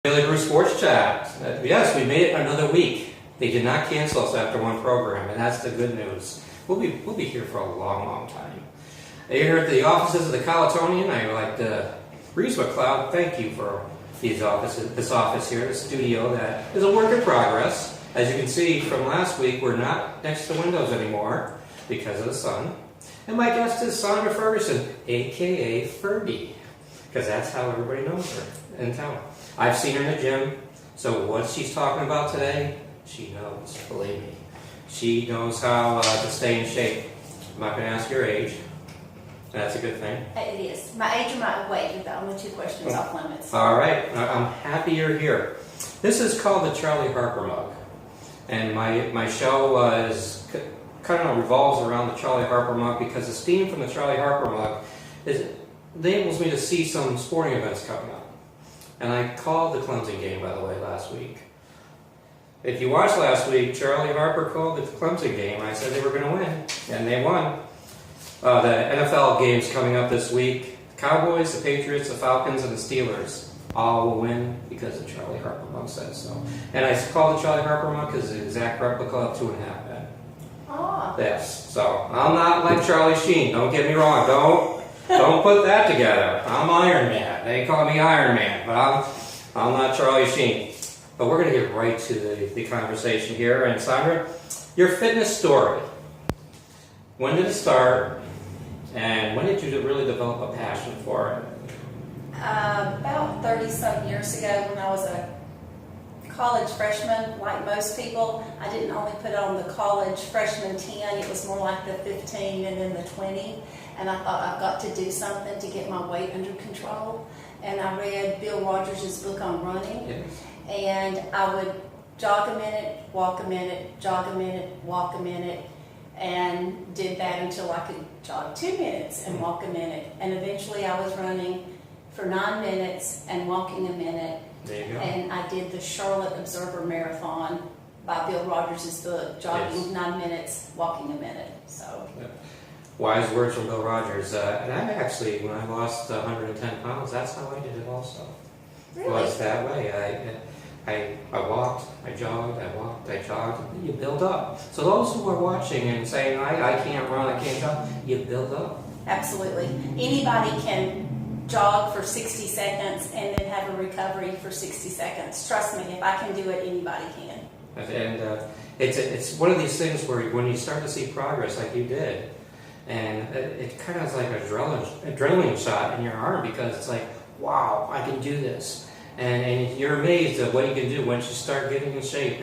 Bailey Brew Sports Chat. Yes, we made it another week. They did not cancel us after one program, and that's the good news. We'll be here for a long, long time. Here at the offices of the Colletonian, I'd like to Breeze McLeod, thank you for this office here, the studio that is a work in progress. As you can see from last week, we're not next to windows anymore because of the sun. And my guest is Sandra Ferguson, aka Fergie, because that's how everybody knows her in town. I've seen her in the gym, so what she's talking about today, she knows, believe me. She knows how to stay in shape. I'm not going to ask your age. That's a good thing. It is. My age or my weight are the only two questions off limits. All right. I'm happy you're here. This is called the Charlie Harper Mug. And my show is kind of revolves around the Charlie Harper Mug because the steam from the Charlie Harper Mug enables me to see some sporting events coming up. And I called the Clemson game, by the way, last week. If you watched last week, Charlie Harper called the Clemson game. I said they were going to win, and they won. The NFL games coming up this week, the Cowboys, the Patriots, the Falcons, and the Steelers all will win because the Charlie Harper Mug says so. And I called the Charlie Harper Mug because it's the exact replica of 2.5 Men. Oh. Yes, so I'm not like Charlie Sheen. Don't get me wrong. Don't put that together. I'm Iron Man. They call me Iron Man, but I'm not Charlie Sheen. But we're going to get right to the conversation here. And Sandra, your fitness story. When did it start? And when did you really develop a passion for it? About 30-some years ago when I was a college freshman, like most people, I didn't only put on the college freshman 10, it was more like the 15 and then the 20. And I thought I've got to do something to get my weight under control. And I read Bill Rogers' book on running. Yes. And I would jog a minute, walk a minute, jog a minute, walk a minute, and did that until I could jog 2 minutes and walk a minute. And eventually I was running for 9 minutes and walking a minute. There you go. And I did the Charlotte Observer Marathon by Bill Rogers' book, jogging 9 minutes, walking a minute. So. Yeah. Wise words from Bill Rogers. And I actually, when I lost 110 pounds, that's how I did it also. Really? It was that way. I walked, I jogged, I walked, I jogged. You build up. So those who are watching and saying, I can't run, I can't jog, you build up. Absolutely. Anybody can jog for 60 seconds and then have a recovery for 60 seconds. Trust me, if I can do it, anybody can. And it's one of these things where when you start to see progress like you did, and it kind of is like an adrenaline shot in your arm because it's like, wow, I can do this. And you're amazed at what you can do once you start getting in shape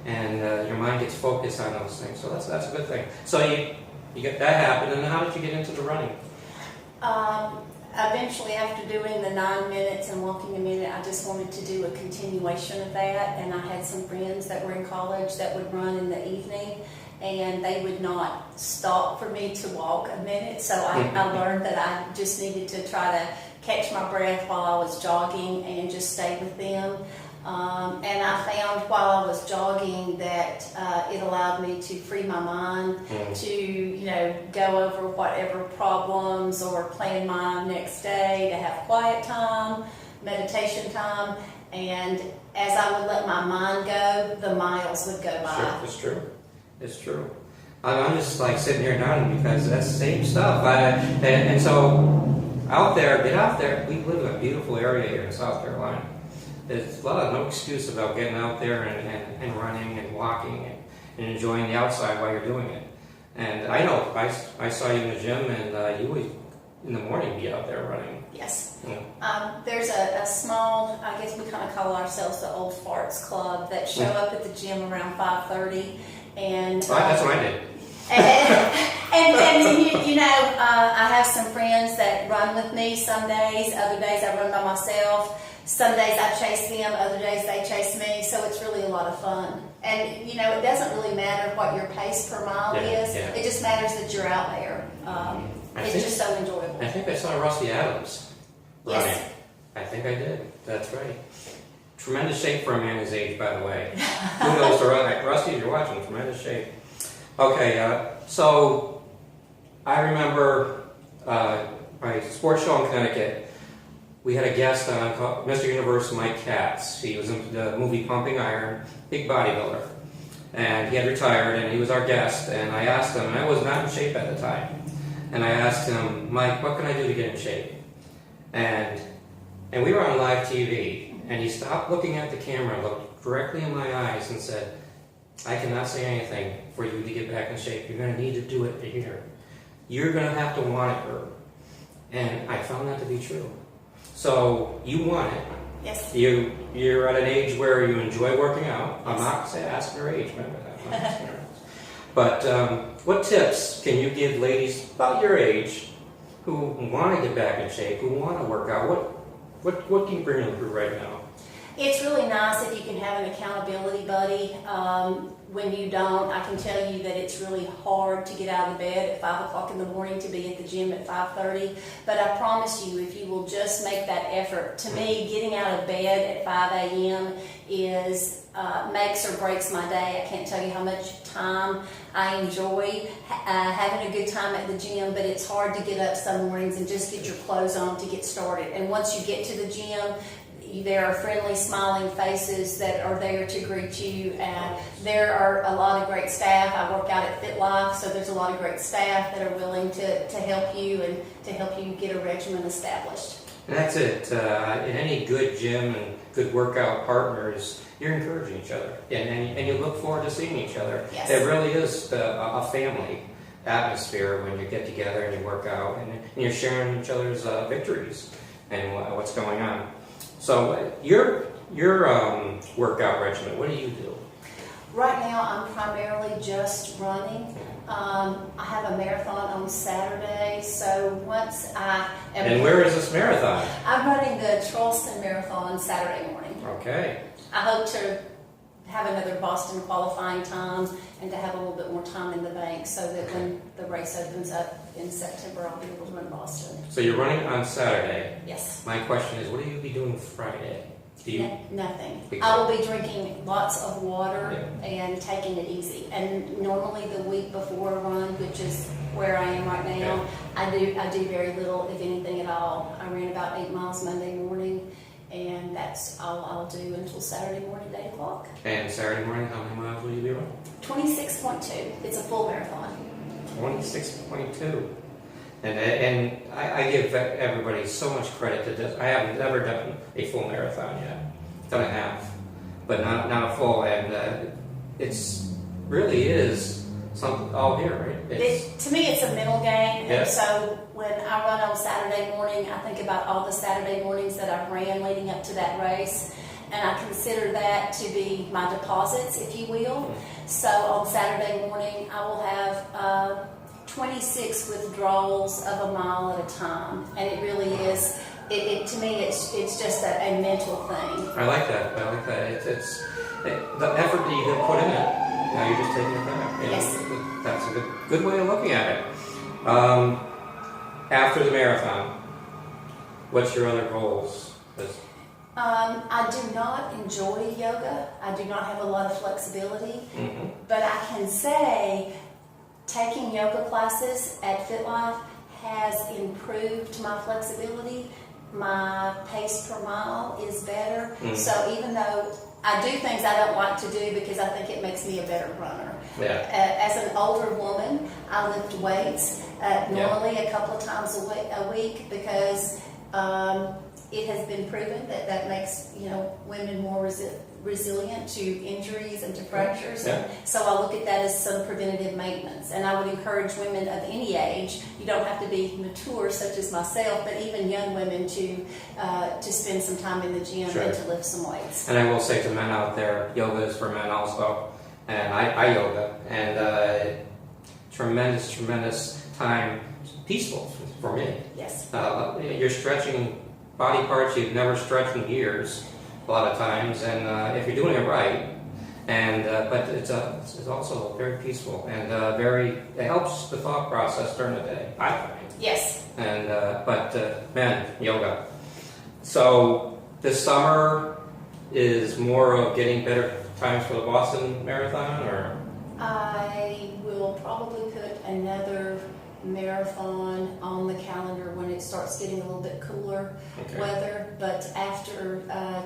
and your mind gets focused on those things. So that's a good thing. So you get that happened, and how did you get into the running? Eventually, after doing the 9 minutes and walking a minute, I just wanted to do a continuation of that. And I had some friends that were in college that would run in the evening, and they would not stop for me to walk a minute. So I learned that I just needed to try to catch my breath while I was jogging and just stay with them. And I found while I was jogging that it allowed me to free my mind to, go over whatever problems or plan my next day, to have quiet time, meditation time. And as I would let my mind go, the miles would go by. Sure, it's true. It's true. I'm just like sitting here nodding because that's the same stuff. And so out there, get out there. We live in a beautiful area here in South Carolina. There's a lot of no excuse about getting out there and running and walking and enjoying the outside while you're doing it. And I know I saw you in the gym, and you would in the morning be out there running. Yes. Yeah. There's a small, I guess we kind of call ourselves the Old Farts Club, that show up at the gym around 5:30. And that's what I did. and then, I have some friends that run with me some days. Other days I run by myself. Some days I chase them. Other days they chase me. So it's really a lot of fun. And, it doesn't really matter what your pace per mile is. Yeah. It just matters that you're out there. It's just so enjoyable. I think I saw Rusty Adams running. Yes. I think I did. That's right. Tremendous shape for a man his age, by the way. Who knows to run? Rusty, if you're watching, tremendous shape. Okay, so I remember my sports show in Connecticut. we had a guest on called Mr. Universe, Mike Katz. He was in the movie Pumping Iron, big bodybuilder. And he had retired, and he was our guest. And I asked him, and I was not in shape at the time. And I asked him, Mike, what can I do to get in shape? And we were on live TV. And he stopped looking at the camera, looked directly in my eyes, and said, I cannot say anything for you to get back in shape. You're going to need to do it here. You're going to have to want it, Herb. And I found that to be true. So you want it. Yes. You're at an age where you enjoy working out. I'm not asking your age, remember that. I'm not asking your age. But what tips can you give ladies about your age who want to get back in shape, who want to work out? What can you bring them through right now? It's really nice if you can have an accountability buddy. When you don't, I can tell you that it's really hard to get out of bed at 5 o'clock in the morning to be at the gym at 5:30. But I promise you, if you will just make that effort, to me, getting out of bed at 5 a.m. is makes or breaks my day. I can't tell you how much time I enjoy having a good time at the gym, but it's hard to get up some mornings and just get your clothes on to get started. And once you get to the gym, there are friendly, smiling faces that are there to greet you, and there are a lot of great staff. I work out at Fit Life, so there's a lot of great staff that are willing to help you and to help you get a regimen established. And that's it. In any good gym and good workout partners, you're encouraging each other, and you look forward to seeing each other. Yes. It really is a family atmosphere when you get together and you work out, and you're sharing each other's victories and what's going on. So your workout regimen, what do you do? Right now, I'm primarily just running. I have a marathon on Saturday, so once I am... And where is this marathon? I'm running the Charleston Marathon Saturday morning. Okay. I hope to have another Boston qualifying time and to have a little bit more time in the bank so that when the race opens up in September, I'll be able to run Boston. So you're running on Saturday. Yes. My question is, what will you be doing Friday? Nothing. I will be drinking lots of water and taking it easy. And normally the week before a run, which is where I am right now, I do very little, if anything at all. I ran about 8 miles Monday morning, and that's all I'll do until Saturday morning at 8 o'clock. And Saturday morning, how many miles will you be running? 26.2. It's a full marathon. 26.2. And I give everybody so much credit to this. I have never done a full marathon yet. Done a half, but not a full. And it's really is something all here, right? To me, it's a mental game. Yes. And so when I run on Saturday morning, I think about all the Saturday mornings that I've ran leading up to that race. And I consider that to be my deposits, if you will. So on Saturday morning, I will have 26 withdrawals of a mile at a time, and it really is. To me, it's just a mental thing. I like that. It's the effort that you have put in it. Now you're just taking it back. Yes. That's a good way of looking at it. After the marathon, what's your other goals? I do not enjoy yoga. I do not have a lot of flexibility, but I can say taking yoga classes at Fit Life has improved my flexibility. My pace per mile is better. So even though I do things I don't like to do because I think it makes me a better runner. As an older woman, I lift weights normally a couple of times a week because it has been proven that makes women more resilient to injuries and to fractures. And so I look at that as some preventative maintenance. And I would encourage women of any age, you don't have to be mature such as myself, but even young women to spend some time in the gym and to lift some weights. And I will say to men out there, yoga is for men also. And I yoga. And tremendous time, peaceful for me. Yes. You're stretching body parts you've never stretched in years a lot of times, and if you're doing it right, and but it's also very peaceful and it helps the thought process during the day, I find. Yes. And men, yoga. So this summer is more of getting better times for the Boston Marathon, or? I will probably put another marathon on the calendar when it starts getting a little bit cooler weather. But after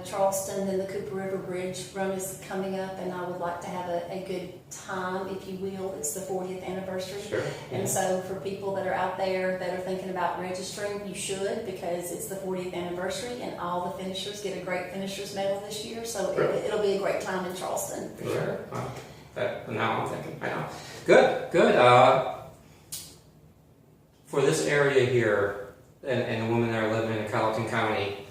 Charleston, then the Cooper River Bridge run is coming up, and I would like to have a good time, if you will. It's the 40th anniversary. Sure. And so for people that are out there that are thinking about registering, you should, because it's the 40th anniversary, and all the finishers get a great finisher's medal this year. So it'll be a great time in Charleston, for sure. Now I'm thinking, I know. Good. For this area here, and the women that are living in Colleton County,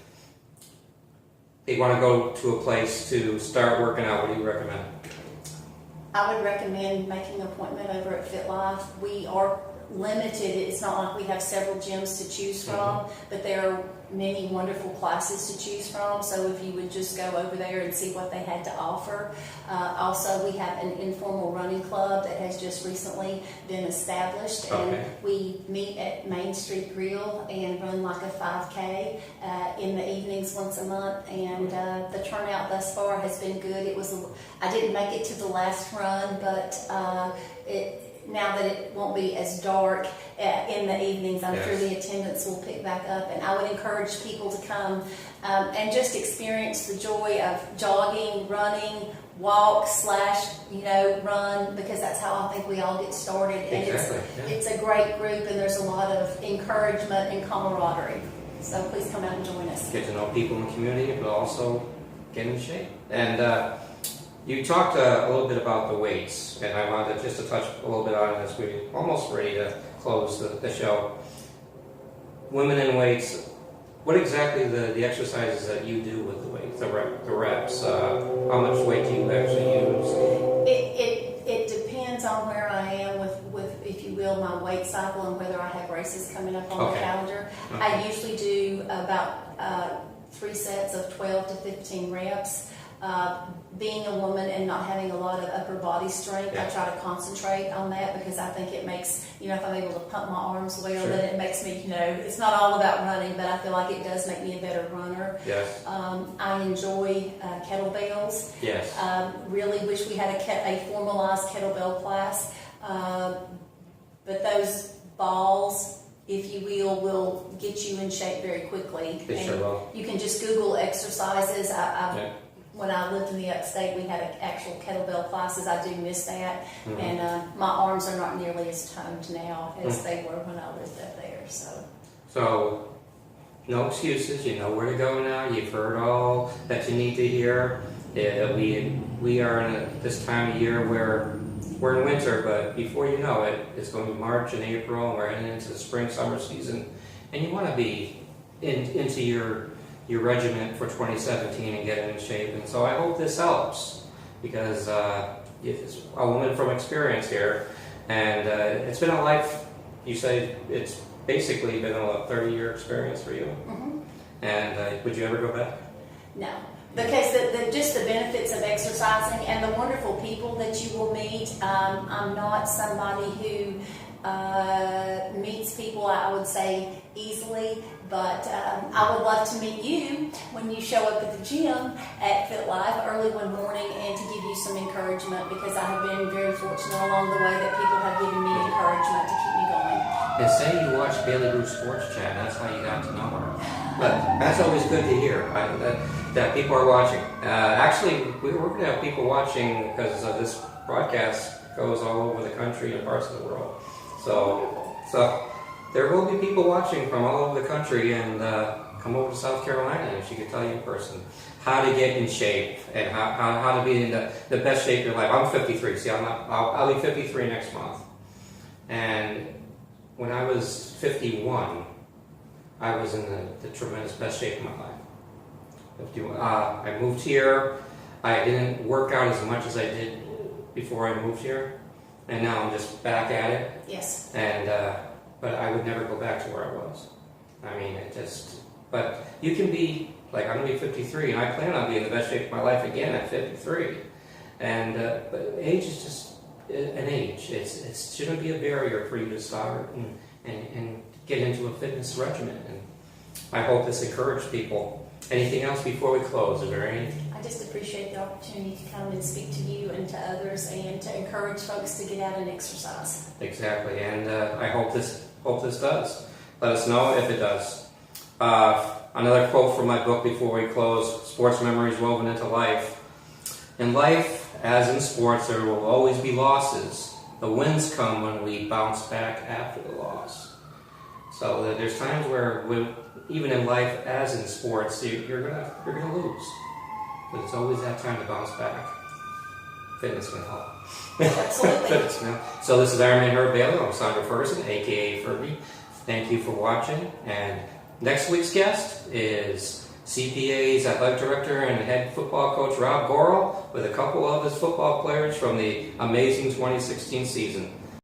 they want to go to a place to start working out. What do you recommend? I would recommend making an appointment over at Fit Life. We are limited. It's not like we have several gyms to choose from, but there are many wonderful classes to choose from. So if you would just go over there and see what they had to offer. Also, we have an informal running club that has just recently been established, and we meet at Main Street Grill and run like a 5K in the evenings once a month. And the turnout thus far has been good. I didn't make it to the last run, but now that it won't be as dark in the evenings, I'm sure the attendance will pick back up. And I would encourage people to come and just experience the joy of jogging, running, walk / run, because that's how I think we all get started. And it's a great group, and there's a lot of encouragement and camaraderie. So please come out and join us. Get to know people in the community, but also get in shape. And you talked a little bit about the weights, and I wanted just to touch a little bit on it as we're almost ready to close the show. Women in weights, what exactly the exercises that you do with the weights, the reps, how much weight do you actually use? It depends on where I am with, if you will, my weight cycle, and whether I have races coming up on the calendar. I usually do about 3 sets of 12 to 15 reps. Being a woman and not having a lot of upper body strength, I try to concentrate on that, because I think it makes, if I'm able to pump my arms well, then it makes me, it's not all about running, but I feel like it does make me a better runner. Yes. I enjoy kettlebells. Yes. Really wish we had a formalized kettlebell class, but those balls, if you will get you in shape very quickly. They sure will. You can just Google exercises. When I lived in the upstate, we had actual kettlebell classes. I do miss that. And my arms are not nearly as toned now as they were when I lived up there. So no excuses. You know where to go now. You've heard all that you need to hear. We are in this time of year where we're in winter, but before you know it, it's going to be March and April, and we're heading into the spring, summer season, and you want to be into your regiment for 2017 and get in shape. And so I hope this helps, because it's a woman from experience here, and it's been a life. You say it's basically been a 30-year experience for you. And would you ever go back? No. Because just the benefits of exercising and the wonderful people that you will meet. I'm not somebody who meets people, I would say, easily, but I would love to meet you when you show up at the gym at Fit Life early one morning, and to give you some encouragement, because I have been very fortunate along the way that people have given me encouragement to keep me going. And say you watched Bailey Brew Sports Chat, that's how you got to know her. But that's always good to hear, that people are watching. Actually, we're going to have people watching, because this broadcast goes all over the country and parts of the world. So there will be people watching from all over the country, and come over to South Carolina, and she could tell you in person how to get in shape and how to be in the best shape of your life. I'm 53. See, I'll be 53 next month. And when I was 51, I was in the tremendous best shape of my life. I moved here. I didn't work out as much as I did before I moved here, and now I'm just back at it. Yes. And but I would never go back to where I was. But you can be, like, I'm going to be 53, and I plan on being in the best shape of my life again at 53. And but age is just an age. It shouldn't be a barrier for you to start and get into a fitness regimen. And I hope this encouraged people. Anything else before we close? Is there anything? I just appreciate the the opportunity to come and speak to you and to others and to encourage folks to get out and exercise. Exactly, and I hope this does. Let us know if it does. Another quote from my book before we close: sports memories woven into life. In life, as in sports, there will always be losses. The wins come when we bounce back after the loss. So there's times where, even in life, as in sports, you're gonna lose, but it's always that time to bounce back. Fitness can help. Absolutely. Fitness can help. So this is Ironman Herb Bailey. I'm Sandra Ferguson, aka Fergie. Thank you for watching. And next week's guest is CPA's athletic director and head football coach Rob Gorel, with a couple of his football players from the amazing 2016 season.